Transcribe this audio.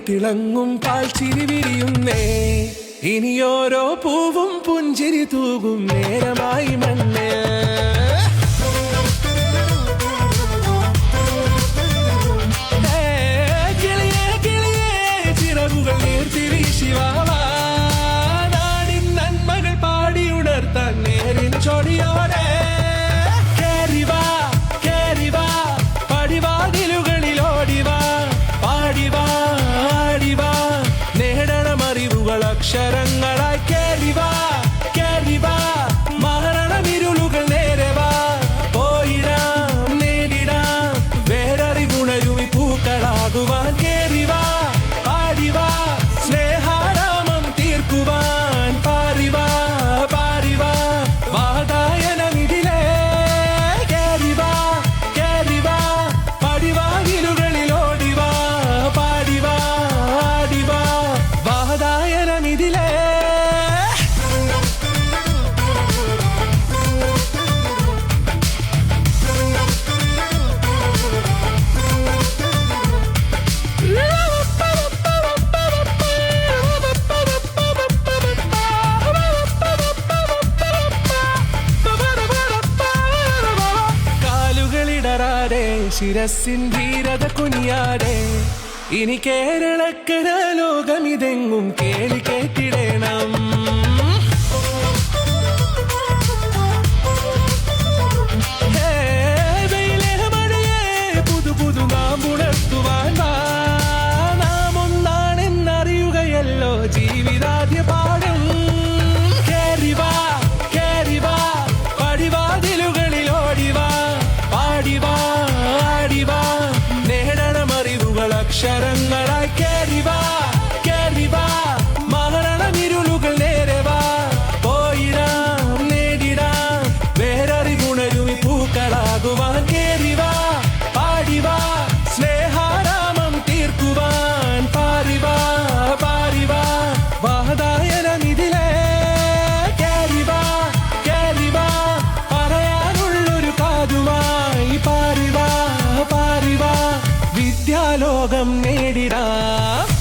തിളങ്ങും പാൽച്ചിരി വിരിയുന്നേ. ഇനിയോരോ പൂവും പുഞ്ചിരി തൂകും നേരമായി മണ്ണേ. കിളിയേ കിളിയേ ചിറകുകൾ നീർത്തിവീശി വാവാ. നാടിൻ നന്മകൾ പാടിയുണർത്താൻ നേരിൻ ചൊടിയോടെ കേറിവാ കേറിവാ. പടിവാതിലുകളിൽ ഓടിവാ പാടിവാ ആടിവാ. നേടണം അറിവുകൾ അക്ഷരങ്ങളായി കേറിവാ കേറിവാ. മരണമിരുളുകൾ നേരവാ പോയിടാം നേടിടാം. വേററിവുണരുമി പൂക്കളാകുവാൻ കേറിവാ പാടിവാ. സ്നേഹാരാമം തീർക്കുവാൻ പാറിവാ പാറിവാ. വാതായനമിതിലേ കേറിവാ കേറിവാ. പടിവാതിലുകളിൽ ഓടിവാ പാടിവാ ആടിവാ. വാതായനമിതിലേ ശിരസിൻ ധീരത കുനിയാടെ. ഇനി കേരളക്കര ലോകമിതെങ്ങും കേളി കേട്ടിടണം. പുതു പുതു നാമ്പുണർത്തുവാൻ നാം ഒന്നാണെന്നറിയുകയല്ലോ ജീവിതാദ്യ പാഠം. കേറിവാ കേറിവാ. പടിവാതിലുകളിൽ ഓടിവാ പാടിവാ ആടിവാ. നേടണം അറിവുകൾ അക്ഷരങ്ങളായി കേറിവാ കേറിവാ. മരണമിരുളുകൾ നേരവാ പോയിടാം നേടിടാം. വേററിവുണരുമി പൂക്കളാകുവാൻ കേറിവാ പാടിവാ. സ്നേഹാരാമം തീർക്കുവാൻ പാറിവാ പാറിവാ. വാതായനമിതിലേ കേറിവാ കേറിവാ. പറയാനുള്ളൊരു കാതുമായി പാറിവാ പാറിവാ. വിദ്യാലോകം നേടിടാം.